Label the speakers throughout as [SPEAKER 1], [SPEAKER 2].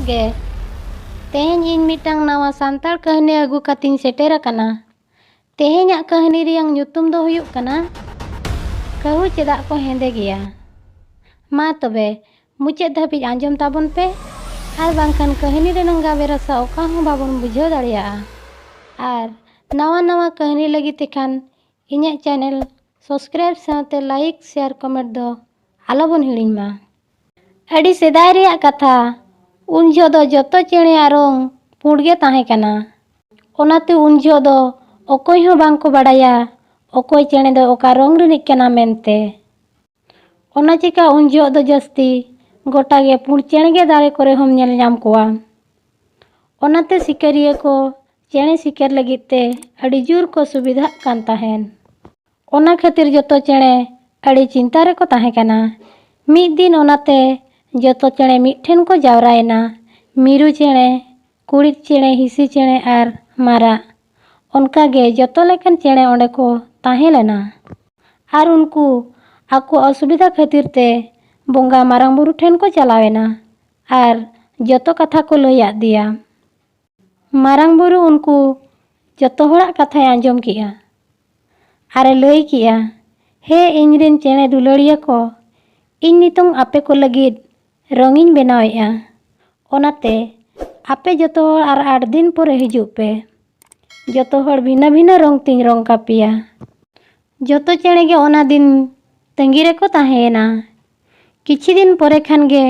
[SPEAKER 1] ᱡᱚᱦᱟᱨ ᱜᱮ। ᱛᱮᱦᱮᱧ ᱤᱧ ᱢᱤᱫᱴᱟᱝ ᱱᱟᱣᱟ ᱥᱟᱱᱛᱟᱲ ᱠᱟᱹᱦᱱᱤ ᱟᱹᱜᱩ ᱠᱟᱛᱮᱧ ᱥᱮᱴᱮᱨ ᱟᱠᱟᱱᱟ। ᱛᱮᱦᱮᱧᱟᱜ ᱠᱟᱹᱦᱱᱤ ᱨᱮᱭᱟᱜ ᱧᱩᱛᱩᱢ ᱫᱚ ᱦᱩᱭᱩᱜ ᱠᱟᱱᱟ ᱠᱟᱹᱦᱩ ᱪᱮᱫᱟᱜ ᱠᱚ ᱦᱮᱸᱫᱮ ᱜᱮᱭᱟ। ᱢᱟ ᱛᱚᱵᱮ ᱢᱩᱪᱟᱹᱫ ᱫᱷᱟᱹᱵᱤᱡ ᱟᱸᱡᱚᱢ ᱛᱟᱵᱚᱱ ᱯᱮ, ᱟᱨ ᱵᱟᱝᱠᱷᱟᱱ ᱠᱟᱹᱦᱱᱤ ᱨᱮᱱᱟᱜ ᱜᱟᱵᱮ ᱨᱟᱥᱟ ᱚᱠᱟ ᱦᱚᱸ ᱵᱟᱵᱚᱱ ᱵᱩᱡᱷᱟᱹᱣ ᱫᱟᱲᱮᱭᱟᱜᱼᱟ। ᱟᱨ ᱱᱟᱣᱟ ᱠᱟᱹᱦᱱᱤ ᱞᱟᱹᱜᱤᱫ ᱛᱮᱠᱷᱟᱱ ᱤᱧᱟᱹᱜ ᱪᱮᱱᱮᱞ ᱥᱟᱵᱥᱠᱨᱟᱭᱤᱵ ᱥᱟᱶᱛᱮ ᱞᱟᱭᱤᱠ ᱥᱮᱭᱟᱨ ᱠᱚᱢᱮᱱᱴ ᱫᱚ ᱟᱞᱚᱵᱚᱱ ᱦᱤᱲᱤᱧ ᱢᱟ। ᱟᱹᱰᱤ ᱥᱮᱫᱟᱭ ᱨᱮᱭᱟᱜ ᱠᱟᱛᱷᱟ। ᱩᱱ ᱡᱚᱦᱚᱜ ᱫᱚ ᱡᱚᱛᱚ ᱪᱮᱬᱮᱭᱟᱜ ᱨᱚᱝ ᱯᱩᱸᱰ ᱜᱮ ᱛᱟᱦᱮᱸ ᱠᱟᱱᱟ। ᱚᱱᱟᱛᱮ ᱩᱱ ᱡᱚᱦᱚᱜ ᱫᱚ ᱚᱠᱚᱭ ᱦᱚᱸ ᱵᱟᱝᱠᱚ ᱵᱟᱲᱟᱭᱟ ᱚᱠᱚᱭ ᱪᱮᱬᱮ ᱫᱚ ᱚᱠᱟ ᱨᱚᱝ ᱨᱤᱱᱤᱡ ᱠᱟᱱᱟ ᱢᱮᱱᱛᱮ। ᱚᱱᱟ ᱪᱤᱠᱟ ᱩᱱ ᱡᱚᱦᱚᱜ ᱫᱚ ᱡᱟᱹᱥᱛᱤ ᱜᱚᱴᱟᱜᱮ ᱯᱩᱸᱰ ᱪᱮᱬᱮ ᱜᱮ ᱫᱟᱨᱮ ᱠᱚᱨᱮ ᱦᱚᱸᱢ ᱧᱮᱞ ᱧᱟᱢ ᱠᱚᱣᱟ। ᱚᱱᱟᱛᱮ ᱥᱤᱠᱟᱹᱨᱤᱭᱟᱹ ᱠᱚ ᱪᱮᱬᱮ ᱥᱤᱠᱟᱹᱨ ᱞᱟᱹᱜᱤᱫ ᱛᱮ ᱟᱹᱰි ᱡᱳᱨ ᱠᱚ ᱥᱩᱵᱤᱫᱷᱟᱜ ᱠᱟᱱ ᱛᱟᱦᱮᱱ। ᱚᱱᱟ ᱠᱷᱟᱹᱛᱤᱨ ᱡᱚᱛᱚ ᱪᱮᱬᱮ ᱟᱹᱰᱤ ᱪᱤᱱᱛᱟᱹ ᱨᱮᱠᱚ ᱛᱟᱦᱮᱸ ᱠᱟᱱᱟ। ᱢᱤᱫ ᱫᱤᱱ ᱚᱱᱟᱛᱮ ᱡᱚᱛᱚ ᱪᱮᱬᱮ ᱢᱤᱫᱴᱷᱮᱱ ᱠᱚ ᱡᱟᱣᱨᱟᱭᱮᱱᱟ। ᱢᱤᱨᱩ ᱪᱮᱬᱮ, ᱠᱩᱲᱤᱫ ᱪᱮᱬᱮ, ᱦᱤᱸᱥᱤ ᱪᱮᱬᱮ ᱟᱨ ᱢᱟᱨᱟᱜ। ᱚᱱᱠᱟᱜᱮ ᱡᱚᱛᱚ ᱞᱮᱠᱟᱱ ᱪᱮᱬᱮ ᱚᱸᱰᱮ ko ᱛᱟᱦᱮᱸ ᱞᱮᱱᱟ। ᱟᱨ ᱩᱱᱠᱩ ᱟᱠᱚᱣᱟᱜ ᱚᱥᱩᱵᱤᱫᱷᱟ ᱠᱷᱟᱹᱛᱤᱨ ᱛᱮ ᱵᱚᱸᱜᱟ ᱢᱟᱨᱟᱝ ᱵᱩᱨᱩ ᱴᱷᱮᱱ ᱠᱚ ᱪᱟᱞᱟᱣᱮᱱᱟ ᱟᱨ ᱡᱚᱛᱚ ᱠᱟᱛᱷᱟ ᱠᱚ ᱞᱟᱹᱭ ᱟᱫᱮᱭᱟ। ᱢᱟᱨᱟᱝ ᱵᱩᱨᱩ ᱩᱱᱠᱩ ᱡᱚᱛᱚ ᱦᱚᱲᱟᱜ ᱠᱟᱛᱷᱟᱭ ᱟᱸᱡᱚᱢ ᱠᱮᱜᱼᱟ ᱟᱨᱮ ᱞᱟᱹᱭ ᱠᱮᱜᱼᱟ, ᱦᱮ ᱤᱧᱨᱮᱱ ᱪᱮᱬᱮ ᱫᱩᱞᱟᱹᱲᱤᱭᱟᱹ ko, ᱤᱧ ᱱᱤᱛᱚᱝ ᱟᱯᱮ ᱠᱚ ᱞᱟᱹᱜᱤᱫ ᱨᱚᱝᱤᱧ ᱵᱮᱱᱟᱣᱮᱜᱼᱟ। ᱚᱱᱟᱛᱮ ᱟᱯᱮ ᱡᱚᱛᱚ ᱦᱚᱲ ᱟᱨ 8 ᱫᱤᱱ ᱯᱚᱨᱮ ᱦᱤᱡᱩᱜ ᱯᱮ। ᱡᱚᱛᱚ ᱦᱚᱲ ᱵᱷᱤᱱᱟᱹ ᱨᱚᱝ ᱛᱤᱧ ᱨᱚᱝ ᱠᱟᱯᱮᱭᱟ। ᱡᱚᱛᱚ ᱪᱮᱬᱮ ᱜᱮ ᱚᱱᱟ ᱫᱤᱱ ᱛᱟᱺᱜᱤ ᱨᱮᱠᱚ ᱛᱟᱦᱮᱸᱭᱮᱱᱟ। ᱠᱤᱪᱷᱤ ᱫᱤᱱ ᱯᱚᱨᱮ ᱠᱷᱟᱱ ᱜᱮ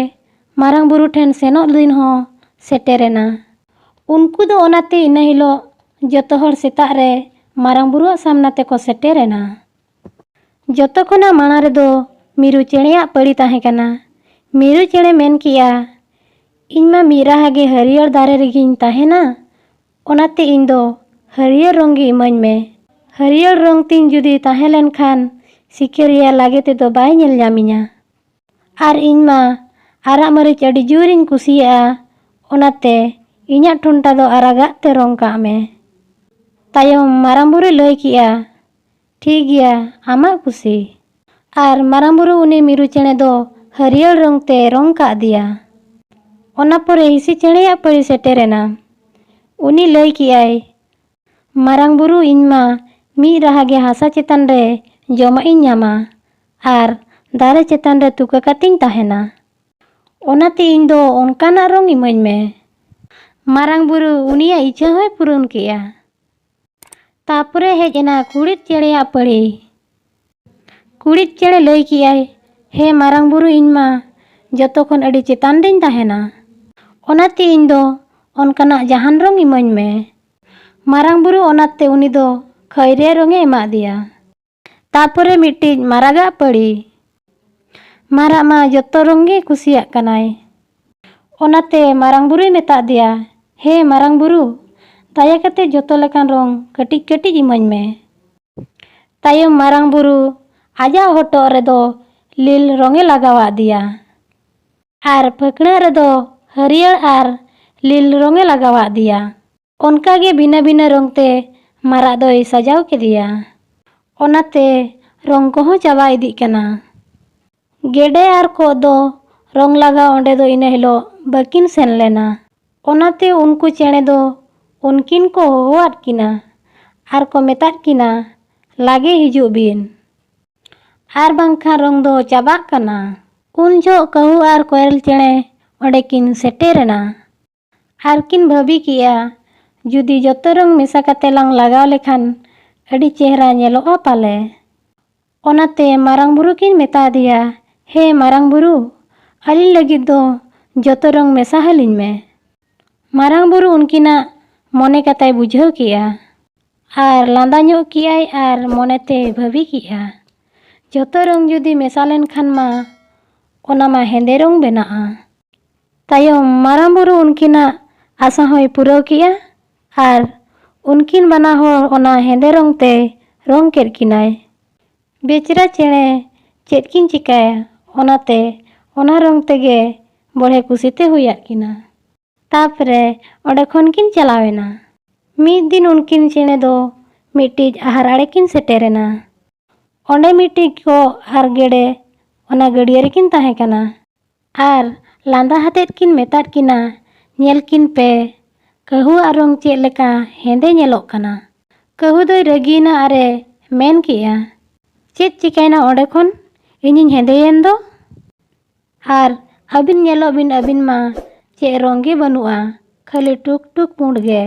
[SPEAKER 1] ᱢᱟᱨᱟᱝ ᱵᱩᱨᱩ ᱴᱷᱮᱱ ᱥᱮᱱᱚᱜ ᱫᱤᱱ ᱦᱚᱸ ᱥᱮᱴᱮᱨᱮᱱᱟ। ᱩᱱᱠᱩ ᱫᱚ ᱚᱱᱟᱛᱮ ᱤᱱᱟᱹ ᱦᱤᱞᱳᱜ ᱡᱚᱛᱚ ᱦᱚᱲ ᱥᱮᱛᱟᱜ ᱨᱮ ᱢᱟᱨᱟᱝ ᱵᱩᱨᱩᱣᱟᱜ ᱥᱟᱢᱱᱟ ᱛᱮᱠᱚ ᱥᱮᱴᱮᱨᱮᱱᱟ। ᱡᱚᱛᱚ ᱠᱷᱚᱱᱟᱜ ᱢᱟᱲᱟᱝ ᱨᱮᱫᱚ ᱢᱤᱨᱩ ᱪᱮᱬᱮᱭᱟᱜ ᱯᱟᱹᱲᱤ ᱛᱟᱦᱮᱸ ᱠᱟᱱᱟ। ᱢᱤᱨᱩ ᱪᱮᱬᱮ ᱢᱮᱱ ᱠᱮᱜᱼᱟ, ᱤᱧ ᱢᱟ ᱢᱤᱫ ᱨᱟᱦᱟ ᱜᱮ ᱦᱟᱹᱨᱭᱟᱹᱲ ᱫᱟᱨᱮ ᱨᱮᱜᱮᱧ ᱛᱟᱦᱮᱱᱟ। ᱚᱱᱟᱛᱮ ᱤᱧ ᱫᱚ ᱦᱟᱹᱨᱭᱟᱹᱲ ᱨᱚᱝ ᱜᱮ ᱤᱢᱟᱹᱧ ᱢᱮ। ᱦᱟᱹᱨᱭᱟᱹᱲ ᱨᱚᱝ ᱛᱤᱧ ᱡᱩᱫᱤ ᱛᱟᱦᱮᱸ ᱞᱮᱱᱠᱷᱟᱱ ᱥᱤᱠᱟᱹᱨᱤᱭᱟᱹ ᱞᱟᱜᱮ ᱛᱮᱫᱚ ᱵᱟᱭ ᱧᱮᱞ ᱧᱟᱢᱤᱧᱟ। ᱟᱨ ᱤᱧ ᱢᱟ ᱟᱨᱟᱜ ᱢᱟᱹᱨᱤᱪ ᱟᱹᱰᱤ ᱡᱳᱨᱤᱧ ᱠᱩᱥᱤᱭᱟᱜᱼᱟ। ᱚᱱᱟᱛᱮ ᱤᱧᱟᱹᱜ ᱴᱷᱚᱱᱴᱟ ᱫᱚ ᱟᱨᱟᱜᱟᱜ te ᱨᱚᱝ ᱠᱟᱜ ᱢᱮ। ᱛᱟᱭᱚᱢ ᱢᱟᱨᱟᱝ ᱵᱩᱨᱩᱭ ᱞᱟᱹᱭ ᱠᱮᱜᱼᱟ, ᱴᱷᱤᱠ ᱜᱮᱭᱟ ᱟᱢᱟᱜ ᱠᱩᱥᱤ। ᱟᱨ ᱢᱟᱨᱟᱝ ᱵᱩᱨᱩ ᱩᱱᱤ ᱢᱤᱨᱩ ᱪᱮᱬᱮ ᱫᱚ ᱦᱟᱹᱨᱭᱟᱹᱲ ᱨᱚᱝ ᱛᱮ ᱨᱚᱝ ᱠᱟᱫᱮᱭᱟ। ᱚᱱᱟ ᱯᱚᱨᱮ ᱦᱤᱸᱥᱤ ᱪᱮᱬᱮᱭᱟᱜ ᱯᱟᱹᱲᱤ ᱥᱮᱴᱮᱨᱮᱱᱟ। ᱩᱱᱤ ᱞᱟᱹᱭ ᱠᱮᱜᱼᱟᱭ, ᱢᱟᱨᱟᱝ ᱵᱩᱨᱩ ᱤᱧ ᱢᱟ ᱢᱤᱫ ᱨᱟᱦᱟ ᱜᱮ ᱦᱟᱥᱟ ᱪᱮᱛᱟᱱ ᱨᱮ ᱡᱚᱢᱟᱜ ᱤᱧ ᱧᱟᱢᱟ ᱟᱨ ᱫᱟᱨᱮ ᱪᱮᱛᱟᱱ ᱨᱮ ᱛᱩᱠᱟᱹ ᱠᱟᱛᱮᱧ ᱛᱟᱦᱮᱱᱟ। ᱚᱱᱟᱛᱮ ᱤᱧ ᱫᱚ ᱚᱱᱠᱟᱱᱟᱜ ᱨᱚᱝ ᱤᱢᱟᱹᱧ ᱢᱮ। ᱢᱟᱨᱟᱝ ᱵᱩᱨᱩ ᱩᱱᱤᱭᱟᱜ ᱤᱪᱪᱷᱟᱹ ᱦᱚᱸᱭ ᱯᱩᱨᱚᱱ ᱠᱮᱜᱼᱟ। ᱛᱟᱯᱚᱨᱮ ᱦᱮᱡ ᱮᱱᱟ ᱠᱩᱲᱤᱫ ᱪᱮᱬᱮᱭᱟᱜ ᱯᱟᱹᱲᱤ। ᱠᱩᱲᱤᱫ ᱪᱮᱬᱮ ᱞᱟᱹᱭ ᱠᱮᱜᱼᱟᱭ, ᱦᱮ ᱢᱟᱨᱟᱝ ᱵᱩᱨᱩ ᱤᱧ ᱢᱟ ᱡᱚᱛᱚ ᱠᱷᱚᱱ ᱟᱹᱰᱤ ᱪᱮᱛᱟᱱ ᱨᱤᱧ ᱛᱟᱦᱮᱱᱟ। ᱚᱱᱟᱛᱮ ᱤᱧ ᱫᱚ ᱚᱱᱠᱟᱱᱟᱜ ᱡᱟᱦᱟᱱ ᱨᱚᱝ ᱤᱢᱟᱹᱧ ᱢᱮ। ᱢᱟᱨᱟᱝ ᱵᱩᱨᱩ ᱚᱱᱟᱛᱮ ᱩᱱᱤ ᱫᱚ ᱠᱷᱟᱹᱭᱨᱮ ᱨᱚᱝᱮ ᱮᱢᱟᱫᱮᱭᱟ। ᱛᱟᱯᱚᱨᱮ ᱢᱤᱫᱴᱤᱡ ᱢᱟᱨᱟᱜᱟᱜ ᱯᱟᱹᱲᱤ। ᱢᱟᱨᱟᱜ ᱢᱟ ᱡᱚᱛᱚ ᱨᱚᱝ ᱜᱮ ᱠᱩᱥᱤᱭᱟᱜ ᱠᱟᱱᱟᱭ। ᱚᱱᱟᱛᱮ ᱢᱟᱨᱟᱝ ᱵᱩᱨᱩᱭ ᱢᱮᱛᱟ ᱫᱮᱭᱟ, ᱦᱮ ᱢᱟᱨᱟᱝ ᱵᱩᱨᱩ, ᱫᱟᱭᱟ ᱠᱟᱛᱮ ᱡᱚᱛᱚ ᱞᱮᱠᱟᱱ ᱨᱚᱝ ᱠᱟᱹᱴᱤᱡ ᱠᱟᱹᱴᱤᱡ ᱤᱢᱟᱹᱧ ᱢᱮ। ᱛᱟᱭᱚᱢ ᱢᱟᱨᱟᱝ ᱵᱩᱨᱩ ᱟᱡᱟᱜ ᱦᱚᱴᱚᱜ ᱨᱮᱫᱚ ᱞᱤᱞ ᱨᱚᱝᱮ ᱞᱟᱜᱟᱣ ᱟᱫᱮᱭᱟ ᱟᱨ ᱯᱷᱟᱹᱠᱲᱟᱹᱜ ᱨᱮᱫᱚ ᱦᱟᱹᱨᱭᱟᱹᱲ ᱟᱨ ᱞᱤᱞ ᱨᱚᱝᱮ ᱞᱟᱜᱟᱣ ᱟᱫᱮᱭᱟ। ᱚᱱᱠᱟᱜᱮ ᱵᱷᱤᱱᱟᱹ ᱨᱚᱝ te ᱢᱟᱨᱟᱜ ᱫᱚᱭ ᱥᱟᱡᱟᱣ ᱠᱮᱫᱮᱭᱟ। ᱚᱱᱟᱛᱮ ᱨᱚᱝ ᱠᱚᱦᱚᱸ ᱪᱟᱵᱟ ᱤᱫᱤᱜ ᱠᱟᱱᱟ। ᱜᱮᱰᱮ ᱟᱨ ᱠᱚᱜ ᱫᱚ ᱨᱚᱝ ᱞᱟᱜᱟᱣ ᱚᱸᱰᱮ ᱫᱚ ᱤᱱᱟᱹ ᱦᱤᱞᱳᱜ ᱵᱟᱹᱠᱤᱱ ᱥᱮᱱ ᱞᱮᱱᱟ। ᱚᱱᱟᱛᱮ ᱩᱱᱠᱩ ᱪᱮᱬᱮ ᱫᱚ ᱩᱱᱠᱤᱱ ᱠᱚ ᱦᱚᱦᱚᱣᱟᱫ ᱠᱤᱱᱟ ᱟᱨ ᱠᱚ ᱢᱮᱛᱟᱫ ᱠᱤᱱᱟ ᱞᱟᱜᱮ ᱦᱤᱡᱩᱜ ᱵᱤᱱ, ᱟᱨ ᱵᱟᱝᱠᱷᱟᱱ ᱨᱚᱝ ᱫᱚ ᱪᱟᱵᱟᱜ ᱠᱟᱱᱟ। ᱩᱱ ᱡᱚᱦᱚᱜ ᱠᱟᱹᱦᱩ ᱟᱨ ᱠᱚᱭᱮᱞ ᱪᱮᱬᱮ ᱚᱸᱰᱮ ᱠᱤᱱ ᱥᱮᱴᱮᱨᱮᱱᱟ ᱟᱨ ᱠᱤᱱ ᱵᱷᱟᱹᱵᱤ ᱠᱮᱜᱼᱟ, ᱡᱩᱫᱤ ᱡᱚᱛᱚ ᱨᱚᱝ ᱢᱮᱥᱟ ᱠᱟᱛᱮ ᱞᱟᱝ ᱞᱟᱜᱟᱣ ᱞᱮᱠᱷᱟᱱ ᱟᱹᱰᱤ ᱪᱮᱦᱨᱟ ᱧᱮᱞᱚᱜᱼᱟ ᱯᱟᱞᱮ। ᱚᱱᱟᱛᱮ ᱢᱟᱨᱟᱝ ᱵᱩᱨᱩ ᱠᱤᱱ ᱢᱮᱛᱟ ᱫᱮᱭᱟ, ᱦᱮ ᱢᱟᱨᱟᱝ ᱵᱩᱨᱩ, ᱟᱹᱞᱤᱧ ᱞᱟᱹᱜᱤᱫ ᱫᱚ ᱡᱚᱛᱚ ᱨᱚᱝ ᱢᱮᱥᱟ ᱟᱹᱞᱤᱧ ᱢᱮ। ᱢᱟᱨᱟᱝ ᱵᱩᱨᱩ ᱩᱱᱠᱤᱱᱟᱜ ᱢᱚᱱᱮ ᱠᱟᱛᱷᱟᱭ ᱵᱩᱡᱷᱟᱹᱣ ᱠᱮᱜᱼᱟ ᱟᱨ ᱞᱟᱸᱫᱟ ᱧᱚᱜ ᱠᱮᱜᱼᱟᱭ ᱟᱨ ᱢᱚᱱᱮᱛᱮ ᱵᱷᱟᱹᱵᱤ ᱠᱮᱜᱼᱟ, ᱡᱚᱛᱚ ᱨᱚᱝ ᱡᱩᱫᱤ ᱢᱮᱥᱟ ᱞᱮᱱᱠᱷᱟᱱ ᱢᱟ ᱚᱱᱟ ᱢᱟ ᱦᱮᱸᱫᱮ ᱨᱚᱝ ᱵᱮᱱᱟᱜᱼᱟ। ᱛᱟᱭᱚᱢ ᱢᱟᱨᱟᱝ ᱵᱩᱨᱩ ᱩᱱᱠᱤᱱᱟᱜ ᱟᱥᱟ ᱦᱚᱸᱭ ᱯᱩᱨᱟᱹᱣ ᱠᱮᱜᱼᱟ ᱟᱨ ᱩᱱᱠᱤᱱ ᱵᱟᱱᱟ ᱦᱚᱲ ᱚᱱᱟ ᱦᱮᱸᱫᱮ ᱨᱚᱝ ᱛᱮ ᱨᱚᱝ ᱠᱮᱫ ᱠᱤᱱᱟᱭ। ᱵᱮᱪᱨᱟ ᱪᱮᱬᱮ ᱪᱮᱫ ᱠᱤᱱ ᱪᱤᱠᱟᱹᱭᱟ, ᱚᱱᱟᱛᱮ ᱚᱱᱟ ᱨᱚᱝ ᱛᱮᱜᱮ ᱵᱚᱲᱦᱮ ᱠᱩᱥᱤᱛᱮ ᱦᱩᱭᱟᱫ ᱠᱤᱱᱟ। ᱛᱟᱯᱚᱨᱮ ᱚᱸᱰᱮ ᱠᱷᱚᱱ ᱠᱤᱱ ᱪᱟᱞᱟᱣᱮᱱᱟ। ᱢᱤᱫ ᱫᱤᱱ ᱩᱱᱠᱤᱱ ᱪᱮᱬᱮ ᱫᱚ ᱢᱤᱫᱴᱤᱡ ᱟᱦᱟᱨ ᱟᱲᱮ ᱠᱤᱱ ᱥᱮᱴᱮᱨᱮᱱᱟ। ᱚᱸᱰᱮ ᱢᱤᱫᱴᱤᱡ ᱠᱚᱜ ᱟᱨ ᱜᱮᱰᱮ ᱚᱱᱟ ᱜᱟᱹᱰᱭᱟᱹ ᱨᱮᱠᱤᱱ ᱛᱟᱦᱮᱸ ᱠᱟᱱᱟ ᱟᱨ ᱞᱟᱸᱫᱟ ᱦᱟᱛᱮᱫ ᱠᱤᱱ ᱢᱮᱛᱟᱫ ᱠᱤᱱᱟ, ᱧᱮᱞ ᱠᱤᱱ ᱯᱮ, ᱠᱟᱹᱦᱩᱣᱟᱜ ᱨᱚᱝ ᱪᱮᱫ ᱞᱮᱠᱟ ᱦᱮᱸᱫᱮ ᱧᱮᱞᱚᱜ ᱠᱟᱱᱟ᱾ ᱠᱟᱹᱦᱩ ᱫᱚᱭ ᱨᱟᱹᱜᱤᱭᱮᱱᱟ ᱟᱨᱮ ᱢᱮᱱ ᱠᱮᱜᱼᱟ, ᱪᱮᱫ ᱪᱤᱠᱟᱹᱭᱮᱱᱟ ᱚᱸᱰᱮ ᱠᱷᱚᱱ ᱤᱧᱤᱧ ᱦᱮᱸᱫᱮᱭᱮᱱ ᱫᱚ? ᱟᱨ ᱟᱹᱵᱤᱱ ᱧᱮᱞᱚᱜ ᱵᱤᱱ ᱟᱹᱵᱤᱱ ᱢᱟ ᱪᱮᱫ ᱨᱚᱝ ᱜᱮ ᱵᱟᱹᱱᱩᱜᱼᱟ, ᱠᱷᱟᱹᱞᱤ ᱴᱩᱠ ᱴᱩᱠ ᱯᱩᱸᱰ ᱜᱮ᱾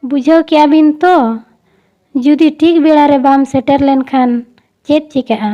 [SPEAKER 1] ᱵᱩᱡᱷᱟᱹᱣ ᱠᱮᱜᱼᱟ ᱵᱤᱱ ᱛᱚ? ᱡᱩᱫᱤ ᱴᱷᱤᱠ ᱵᱮᱲᱟ ᱨᱮ ᱵᱟᱢ ᱥᱮᱴᱮᱨ ᱞᱮᱱᱠᱷᱟᱱ ᱪᱮᱫ ᱪᱤᱠᱟᱹᱜᱼᱟ?